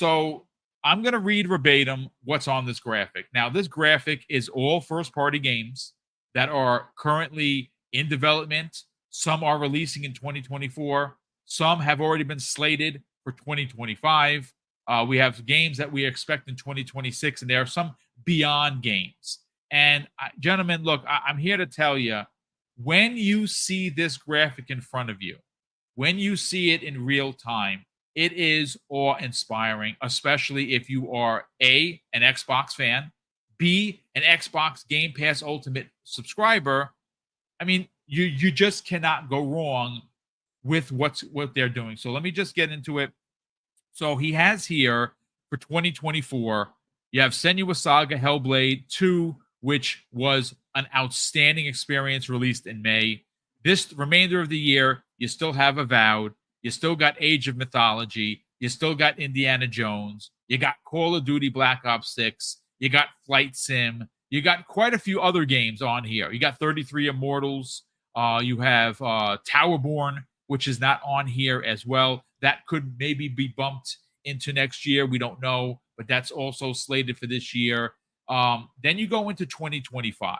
So I'm going to read verbatim what's on this graphic. Now, this graphic is all first-party games that are currently in development. Some are releasing in 2024. Some have already been slated for 2025. We have games that we expect in 2026, and there are some beyond games. And gentlemen, look, I'm here to tell you, when you see this graphic in front of you, when you see it in real time, it is awe-inspiring, especially if you are A, an Xbox fan, B, an Xbox Game Pass Ultimate subscriber. I mean, you just cannot go wrong with what they're doing. So let me just get into it. So he has here for 2024, you have Senua's Saga Hellblade 2, which was an outstanding experience released in May. This remainder of the year, you still have Avowed. You still got Age of Mythology. You still got Indiana Jones. You got Call of Duty Black Ops 6. You got Flight Sim. You got quite a few other games on here. You got 33 Immortals. You have Towerborn, which is not on here as well. That could maybe be bumped into next year. We don't know, but that's also slated for this year. Then you go into 2025.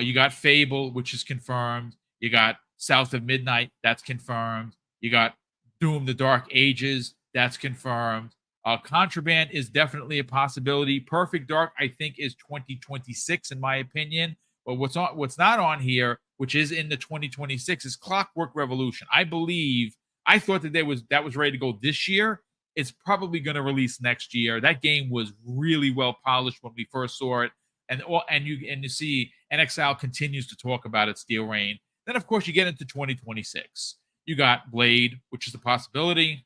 You got Fable, which is confirmed. You got South of Midnight. That's confirmed. You got Doom: The Dark Ages. That's confirmed. Contraband is definitely a possibility. Perfect Dark, I think, is 2026 in my opinion. But what's not on here, which is in the 2026, is Clockwork Revolution. I thought that that was ready to go this year. It's probably going to release next year. That game was really well polished when we first saw it, and you see NXL continues to talk about it. Steel Rain. Then of course you get into 2026. You got Blade, which is a possibility.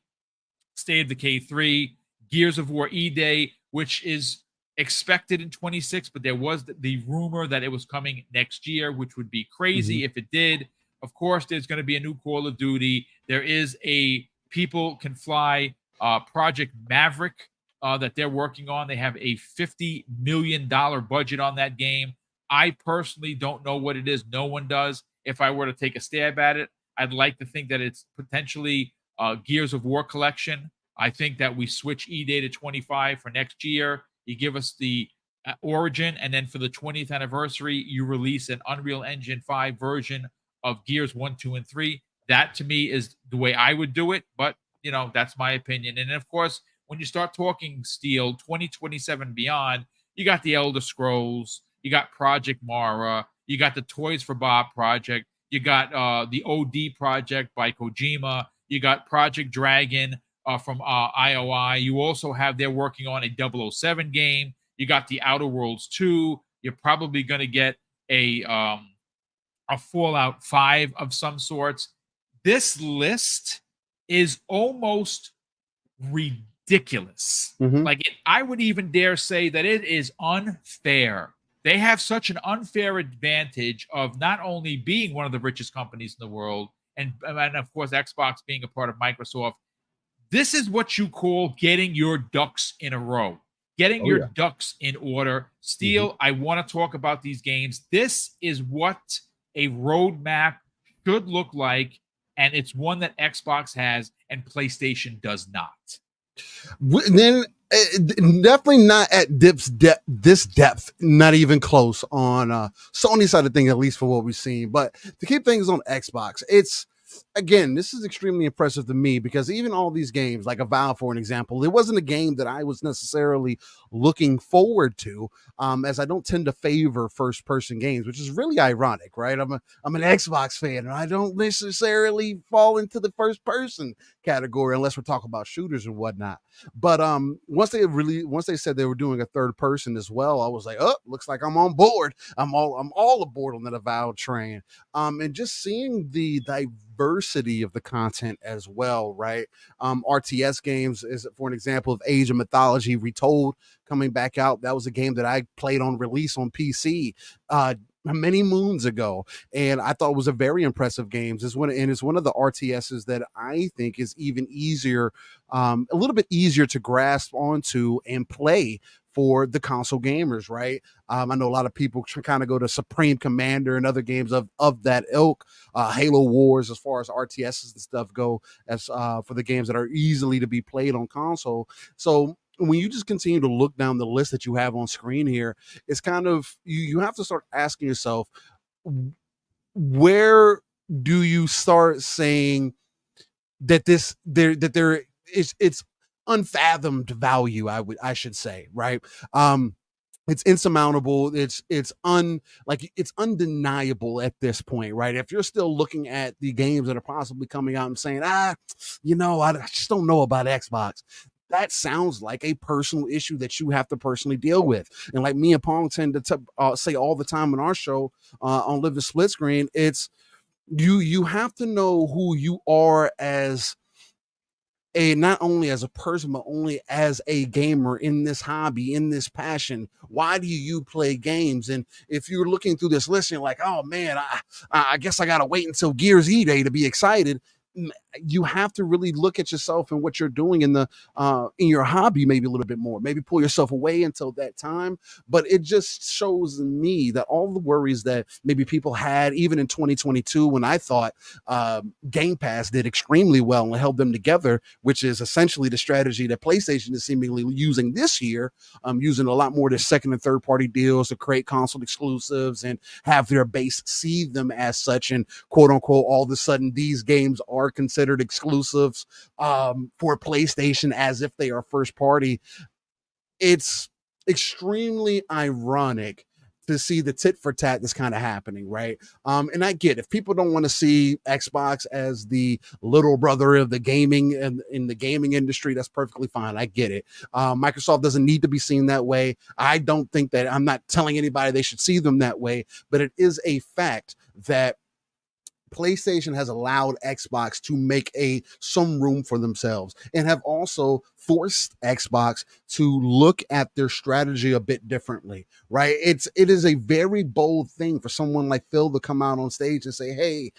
State of Decay 3, Gears of War E-Day, which is expected in 26, but there was the rumor that it was coming next year, which would be crazy if it did. Of course, there's going to be a new Call of Duty. There is a People Can Fly Project Maverick that they're working on. They have a $50 million budget on that game. I personally don't know what it is. No one does. If I were to take a stab at it, I'd like to think that it's potentially Gears of War collection. I think that we switch E-Day to 25 for next year. You give us the Origin, and then for the 20th anniversary, you release an Unreal Engine 5 version of Gears 1, 2, and 3. That, to me, is the way I would do it, but, that's my opinion. And, of course, when you start talking Steel, 2027 beyond, you got the Elder Scrolls, you got Project Mara, you got the Toys for Bob project, you got the OD project by Kojima, you got Project Dragon from IOI. You also have, they're working on a 007 game. You got the Outer Worlds 2. You're probably going to get a Fallout 5 of some sorts. This list is almost ridiculous. I would even dare say that it is unfair. They have such an unfair advantage of not only being one of the richest companies in the world, and of course, Xbox being a part of Microsoft. This is what you call getting your ducks in a row, getting your ducks in order. Steel, I want to talk about these games. This is what a roadmap should look like, and it's one that Xbox has and PlayStation does not. Then definitely not at this depth, not even close on Sony side of things, at least for what we've seen. But to keep things on Xbox, this is extremely impressive to me, because even all these games, like Avowed, for an example, it wasn't a game that I was necessarily looking forward to, as I don't tend to favor first-person games, which is really ironic, right? I'm an Xbox fan, and I don't necessarily fall into the first-person category unless we're talking about shooters and whatnot. But once they said they were doing a third person as well, I was like, oh, looks like I'm on board. I'm all aboard on that Avowed train. And just seeing the diversity of the content as well, right? RTS games is, for an example, of Age of Mythology Retold coming back out. That was a game that I played on release on PC many moons ago, and I thought it was a very impressive game. It's one of the RTSs that I think is even easier, a little bit easier to grasp onto and play for the console gamers, right? I know a lot of people kind of go to Supreme Commander and other games of that ilk, Halo Wars, as far as RTSs and stuff go, as for the games that are easily to be played on console. So when you just continue to look down the list that you have on screen here, it's kind of you have to start asking yourself, where do you start saying that there is it's unfathomed value, I should say, right? It's insurmountable. It's undeniable at this point, right? If you're still looking at the games that are possibly coming out and saying, I just don't know about Xbox. That sounds like a personal issue that you have to personally deal with. And like me and Pong tend to say all the time on our show on Live the Split Screen, it's you have to know who you are as not only as a person, but only as a gamer in this hobby, in this passion. Why do you play games? And if you're looking through this list, and you're like, oh man, I guess I gotta wait until Gears E-Day to be excited. You have to really look at yourself and what you're doing in your hobby maybe a little bit more, maybe pull yourself away until that time. But it just shows me that all the worries that maybe people had even in 2022, when I thought Game Pass did extremely well and held them together, which is essentially the strategy that PlayStation is seemingly using this year, using a lot more of their second and third party deals to create console exclusives and have their base see them as such, and quote unquote all of a sudden these games are considered exclusives for PlayStation as if they are first party. It's extremely ironic to see the tit for tat that's kind of happening, right? And I get, if people don't want to see Xbox as the little brother of the gaming and in the gaming industry, that's perfectly fine. I get it. Microsoft doesn't need to be seen that way. I don't think that, I'm not telling anybody they should see them that way, but it is a fact that PlayStation has allowed Xbox to make some room for themselves, and have also forced Xbox to look at their strategy a bit differently, right? It is a very bold thing for someone like Phil to come out on stage and say, hey,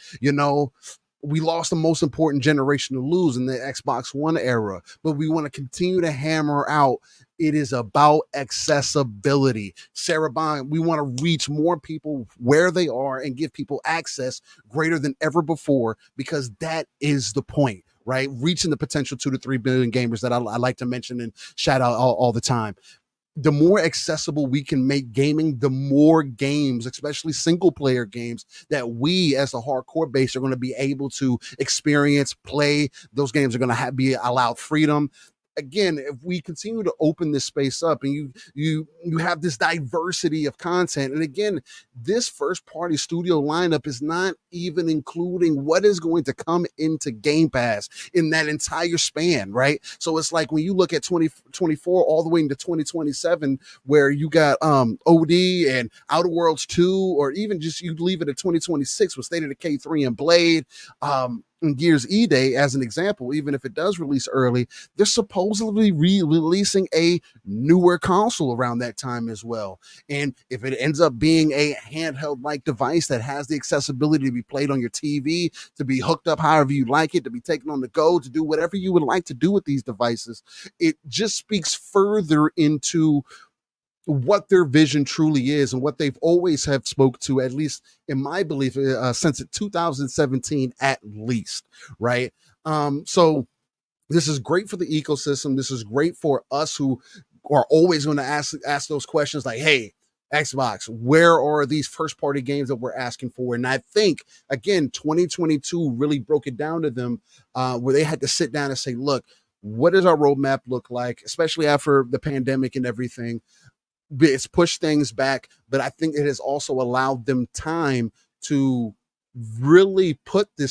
we lost the most important generation to lose in the Xbox One era, but we want to continue to hammer out. It is about accessibility. Sarah Bond, we want to reach more people where they are and give people access greater than ever before, because that is the point, right? Reaching the potential 2 to 3 billion gamers that I like to mention and shout out all the time. The more accessible we can make gaming, the more games, especially single player games, that we as a hardcore base are going to be able to experience, play. Those games are going to be allowed freedom. Again, if we continue to open this space up and you have this diversity of content, and again, this first party studio lineup is not even including what is going to come into Game Pass in that entire span, right? So it's like when you look at 2024 all the way into 2027, where you got OD and Outer Worlds 2, or even just you leave it at 2026 with State of Decay 3 and Blade, and Gears E-Day as an example, even if it does release early, they're supposedly releasing a newer console around that time as well. And if it ends up being a handheld-like device that has the accessibility to be played on your TV, to be hooked up however you like it, to be taken on the go, to do whatever you would like to do with these devices, it just speaks further into what their vision truly is and what they've always have spoke to, at least in my belief, since 2017 at least, right? So this is great for the ecosystem. This is great for us who are always going to ask those questions like, hey, Xbox, where are these first party games that we're asking for? And I think, again, 2022 really broke it down to them, where they had to sit down and say, look, what does our roadmap look like, especially after the pandemic and everything? It's pushed things back, but I think it has also allowed them time to really put a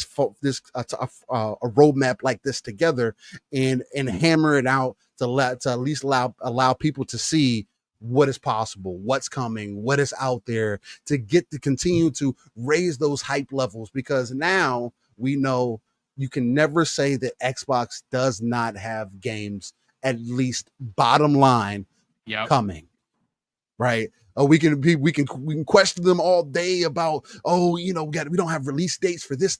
roadmap like this together and hammer it out to at least allow people to see what is possible, what's coming, what is out there, to continue to raise those hype levels, because now we know you can never say that Xbox does not have games, at least bottom line, coming. Right. We can question them all day about, we don't have release dates for this,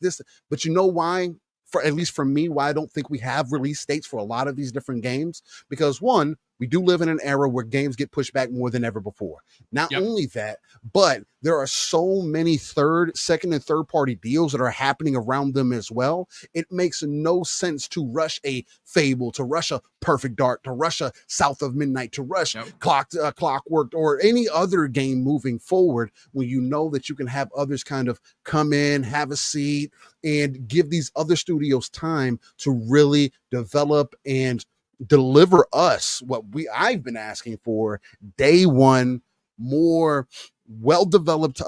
but you know why? For at least for me, why I don't think we have release dates for a lot of these different games, because one, we do live in an era where games get pushed back more than ever before. Not Yep. only that, but there are so many second and third party deals that are happening around them as well. It makes no sense to rush a Fable, to rush a Perfect Dark, to rush a South of Midnight, to rush Clockwork, or any other game moving forward when you know that you can have others kind of come in, have a seat, and give these other studios time to really develop and deliver us what I've been asking for day one, more well-developed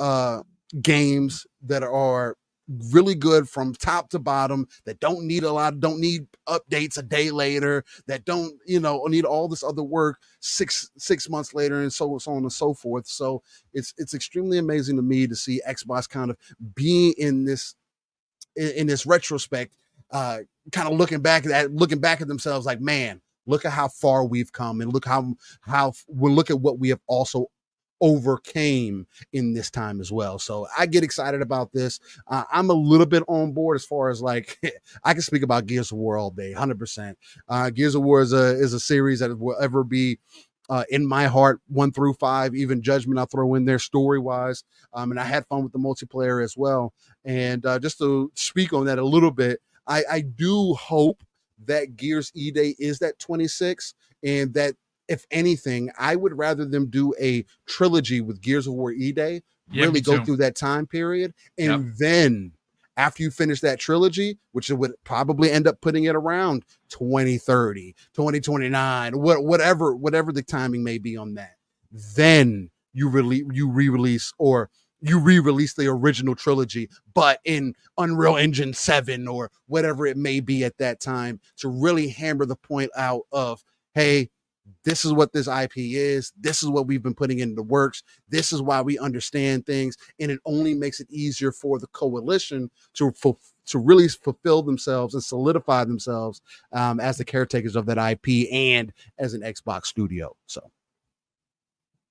games that are really good from top to bottom, that don't need updates a day later, that don't need all this other work six months later, and so on and so forth. So it's extremely amazing to me to see Xbox kind of being in this retrospect, kind of looking back at themselves like, man, look at how far we've come, and look at what we have also overcame in this time as well. So I get excited about this. I'm a little bit on board as far as like I can speak about Gears of War all day, 100%. Gears of War is a series that will ever be in my heart, 1 through 5, even Judgment I'll throw in there story wise. And I had fun with the multiplayer as well. And just to speak on that a little bit, I do hope that Gears E-Day is that 26, and that if anything, I would rather them do a trilogy with Gears of War E-Day, really go through that time period, and then after you finish that trilogy, which it would probably end up putting it around 2030, 2029, whatever the timing may be on that, then you re-release the original trilogy, but in Unreal Engine 7 or whatever it may be at that time, to really hammer the point out of, hey, this is what this IP is. This is what we've been putting into the works. This is why we understand things. And it only makes it easier for the coalition to really fulfill themselves and solidify themselves as the caretakers of that IP and as an Xbox studio. So,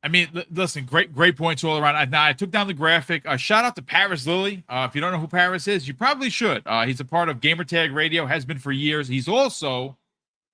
I mean, listen, great points all around. Now, I took down the graphic. Shout out to Paris Lilly. If you don't know who Paris is, you probably should. He's a part of Gamertag Radio, has been for years. He's also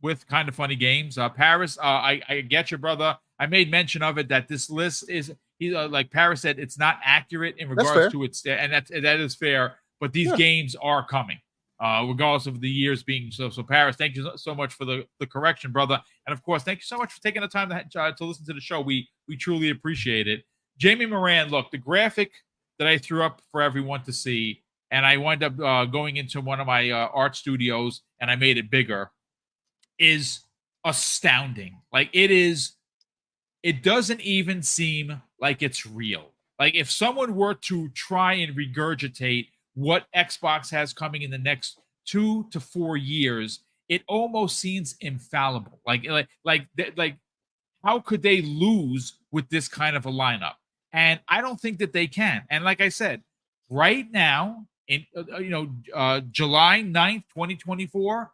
with Kind of Funny Games. Paris, I get you, brother. I made mention of it, that this list is, like Paris said, it's not accurate in regards to its, and that is fair, but these games are coming, regardless of the years being so. So Paris, thank you so much for the correction, brother. And of course, thank you so much for taking the time to listen to the show. We truly appreciate it. Jamie Moran, look, the graphic that I threw up for everyone to see, and I wound up going into one of my art studios, and I made it bigger, is astounding. Like, it doesn't even seem like it's real. Like, if someone were to try and regurgitate what Xbox has coming in the next 2 to 4 years, it almost seems infallible. Like how could they lose with this kind of a lineup? And I don't think that they can. And like I said, right now, in July 9th, 2024,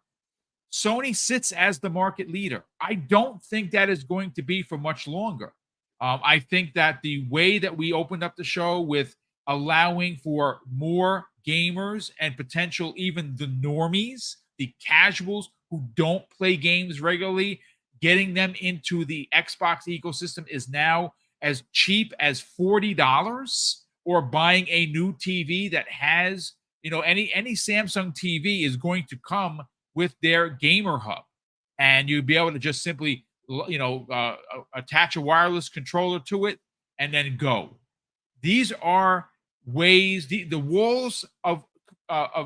Sony sits as the market leader. I don't think that is going to be for much longer. I think that the way that we opened up the show with allowing for more gamers and potential, even the normies, the casuals who don't play games regularly, getting them into the Xbox ecosystem is now as cheap as $40, or buying a new TV that has, any Samsung TV is going to come with their gamer hub, and you'd be able to just simply attach a wireless controller to it and then go. These are ways, the walls of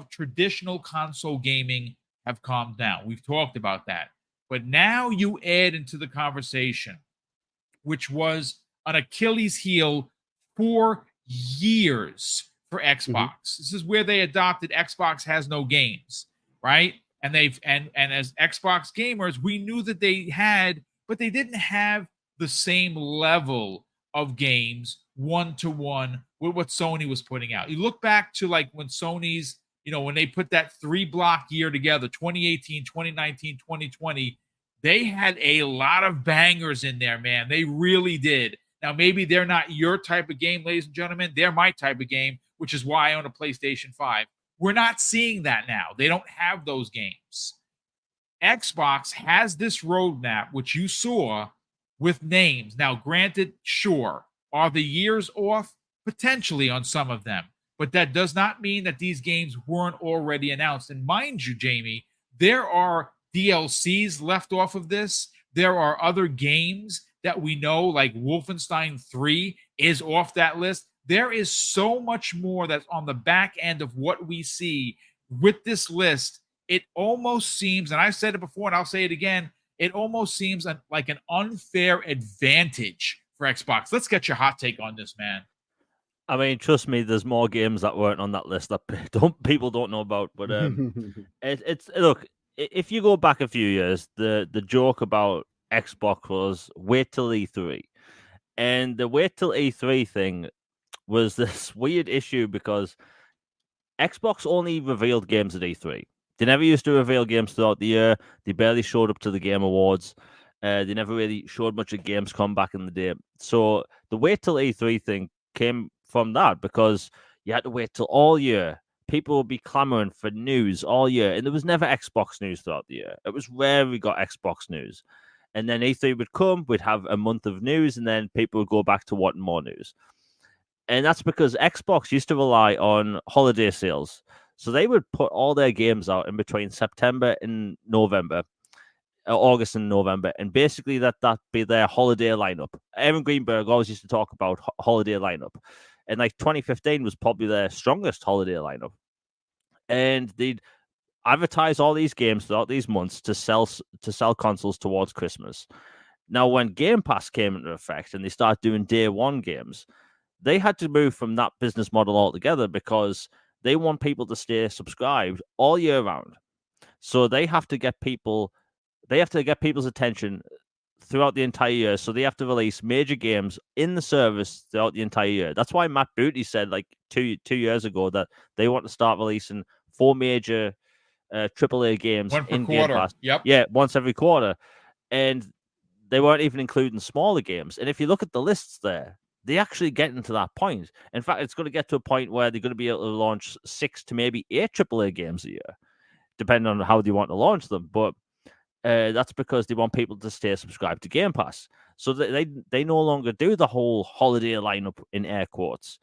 traditional console gaming have calmed down. We've talked about that, but now you add into the conversation, which was an Achilles heel for years for Xbox. This is where they adopted Xbox has no games, right? And as Xbox gamers, we knew that they had, but they didn't have the same level of games one-to-one with what Sony was putting out. You look back to like when Sony's, when they put that 3-block year together, 2018, 2019, 2020, they had a lot of bangers in there, man. They really did. Now, maybe they're not your type of game, ladies and gentlemen. They're my type of game, which is why I own a PlayStation 5. We're not seeing that now. They don't have those games. Xbox has this roadmap, which you saw with names. Now, granted, sure, are the years off? Potentially on some of them. But that does not mean that these games weren't already announced. And mind you, Jamie, there are DLCs left off of this. There are other games that we know, like Wolfenstein 3 is off that list. There is so much more that's on the back end of what we see with this list. It almost seems, and I've said it before and I'll say it again, it almost seems like an unfair advantage for Xbox. Let's get your hot take on this, man. I mean, trust me, there's more games that weren't on that list that people don't know about. But it's look, if you go back a few years, the joke about Xbox was wait till E3, and the wait till E3 thing was this weird issue because Xbox only revealed games at E3. They never used to reveal games throughout the year. They barely showed up to the Game Awards. They never really showed much of Gamescom back in the day. So the wait till E3 thing came from that because you had to wait till all year. People would be clamoring for news all year, and there was never Xbox news throughout the year. It was rare we got Xbox news. And then E3 would come, we'd have a month of news, and then people would go back to wanting more news. And that's because Xbox used to rely on holiday sales. So they would put all their games out in between September and November, August and November, and basically that be their holiday lineup. Aaron Greenberg always used to talk about holiday lineup, and like 2015 was probably their strongest holiday lineup. And they'd advertise all these games throughout these months to sell consoles towards Christmas. Now, when Game Pass came into effect and they started doing day one games, they had to move from that business model altogether because they want people to stay subscribed all year round. So they have to get people's attention throughout the entire year. So they have to release major games in the service throughout the entire year. That's why Matt Booty said like two years ago that they want to start releasing 4 major AAA games in Game Pass. Yep. Yeah, once every quarter. And they weren't even including smaller games. And if you look at the lists there, they actually getting to that point. In fact, it's going to get to a point where they're going to be able to launch 6 to maybe 8 AAA games a year, depending on how they want to launch them. But that's because they want people to stay subscribed to Game Pass. So they no longer do the whole holiday lineup in air quotes.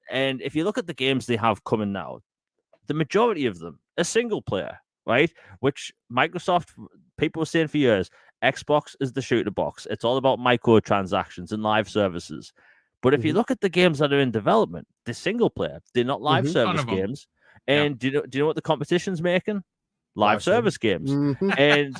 And if you look at the games they have coming now, the majority of them are single player, right? Which Microsoft, people were saying for years, Xbox is the shooter box. It's all about microtransactions and live services. But if you look at the games that are in development, they're single player. They're not live service games. And do you know what the competition's making? Live service games. And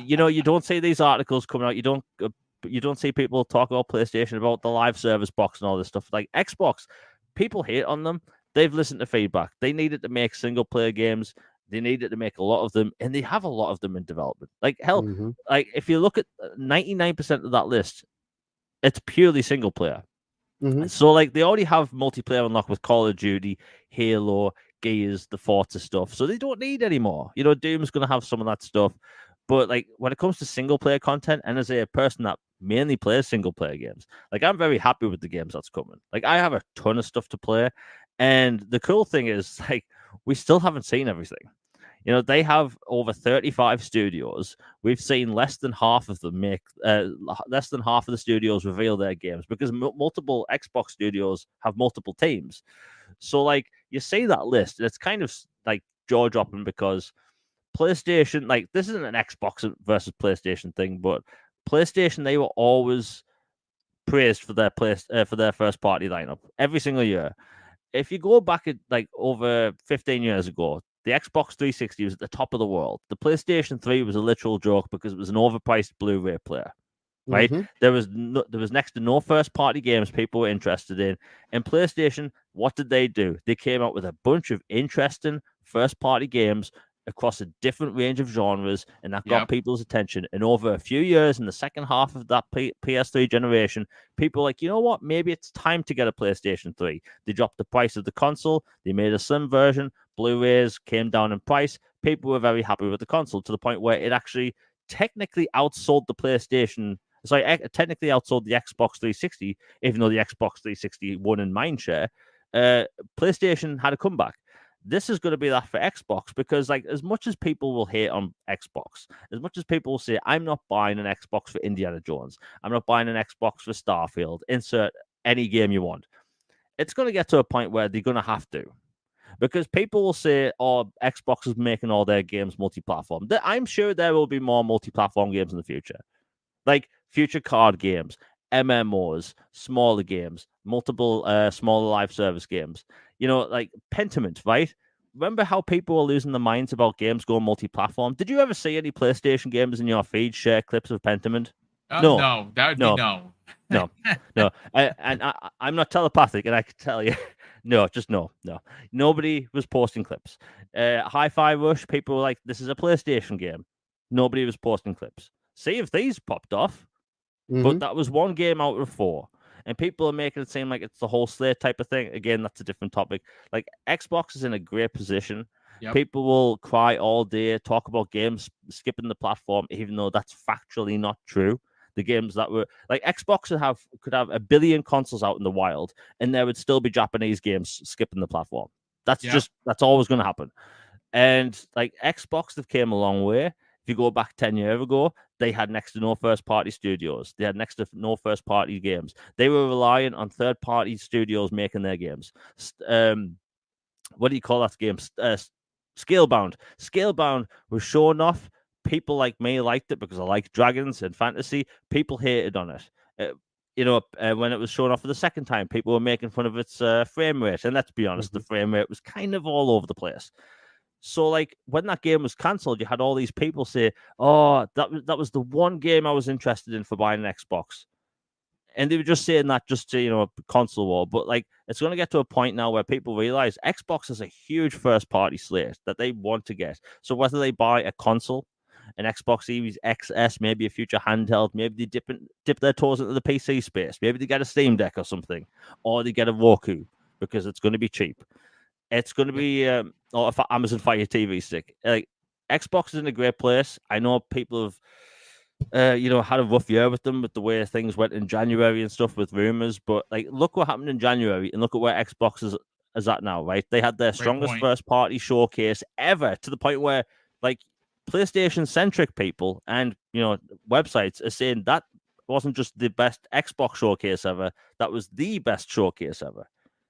you don't see these articles coming out. You don't see people talk about PlayStation about the live service box and all this stuff. Like Xbox, people hate on them. They've listened to feedback. They needed to make single player games. They needed to make a lot of them, and they have a lot of them in development. Like hell, like if you look at 99% of that list, it's purely single player. So like they already have multiplayer unlocked with Call of Duty, Halo, Gears, the Forza stuff. So they don't need any more. Doom's going to have some of that stuff. But like when it comes to single player content, and as a person that mainly plays single player games, like I'm very happy with the games that's coming. Like I have a ton of stuff to play. And the cool thing is like we still haven't seen everything. They have over 35 studios. We've seen less than half of them less than half of the studios reveal their games because multiple Xbox studios have multiple teams. So, like, you see that list, and it's kind of like jaw-dropping because PlayStation, like, this isn't an Xbox versus PlayStation thing, but PlayStation, they were always praised for their first-party lineup every single year. If you go back at like over 15 years ago, the Xbox 360 was at the top of the world. The PlayStation 3 was a literal joke because it was an overpriced Blu-ray player, right? There was next to no first-party games people were interested in. And PlayStation, what did they do? They came out with a bunch of interesting first-party games across a different range of genres, and that got people's attention. And over a few years, in the second half of that PS3 generation, people were like, you know what? Maybe it's time to get a PlayStation 3. They dropped the price of the console. They made a slim version. Blu-rays came down in price. People were very happy with the console to the point where it actually technically outsold the PlayStation. Sorry, technically outsold the Xbox 360, even though the Xbox 360 won in mindshare. PlayStation had a comeback. This is going to be that for Xbox, because like as much as people will hate on Xbox, as much as people will say, I'm not buying an Xbox for Indiana Jones, I'm not buying an Xbox for Starfield, insert any game you want. It's going to get to a point where they're going to have to. Because people will say, oh, Xbox is making all their games multi-platform. I'm sure there will be more multi-platform games in the future. Like future card games, MMOs, smaller games, multiple smaller live service games. You know, like Pentiment, right? Remember how people were losing their minds about games going multi-platform? Did you ever see any PlayStation games in your feed share clips of Pentiment? No, that would be no. I'm not telepathic, and I can tell you, no. Nobody was posting clips. Hi-Fi Rush, people were like, "This is a PlayStation game." Nobody was posting clips. Sea of Thieves popped off, but that was one game out of 4, and people are making it seem like it's the whole slate type of thing. Again, that's a different topic. Like Xbox is in a great position. Yep. People will cry all day, talk about games skipping the platform, even though that's factually not true. The games that were like Xbox could have 1 billion consoles out in the wild, and there would still be Japanese games skipping the platform. That's always going to happen. And like Xbox, they've came a long way. If you go back 10 years ago, they had next to no first-party studios. They had next to no first-party games. They were relying on third-party studios making their games. What do you call that game? Scalebound. Scalebound was shown off. People like me liked it because I like dragons and fantasy. People hated on it. When it was shown off for the second time, people were making fun of its frame rate. And let's be honest, the frame rate was kind of all over the place. So, like, when that game was cancelled, you had all these people say, oh, that was the one game I was interested in for buying an Xbox. And they were just saying that just to, console war. But, like, it's going to get to a point now where people realize Xbox has a huge first-party slate that they want to get. So whether they buy a console, an Xbox Series XS, maybe a future handheld, maybe they dip their toes into the PC space, maybe they get a Steam Deck or something, or they get a Roku because it's going to be cheap. It's going to be or Amazon Fire TV Stick. Like Xbox is in a great place. I know people have had a rough year with them with the way things went in January and stuff with rumors, but like look what happened in January and look at where Xbox is at now, right? They had their strongest first party showcase ever, to the point where like PlayStation centric people and websites are saying that wasn't just the best Xbox showcase ever, that was the best showcase ever.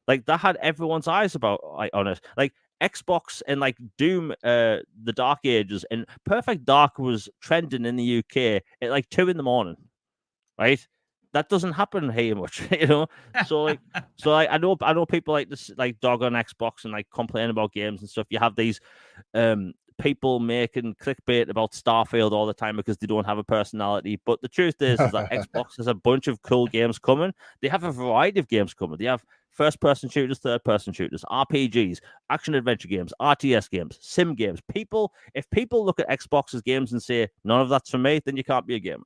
Like that had everyone's eyes on it. Like Xbox and like Doom, the Dark Ages and Perfect Dark was trending in the UK at like 2 a.m, right? That doesn't happen here much, So I know people like this, like dog on Xbox and like complain about games and stuff. You have these people making clickbait about Starfield all the time because they don't have a personality. But the truth is that Xbox has a bunch of cool games coming. They have a variety of games coming. They have first-person shooters, third-person shooters, RPGs, action-adventure games, RTS games, sim games. If people look at Xbox's games and say, none of that's for me, then you can't be a gamer.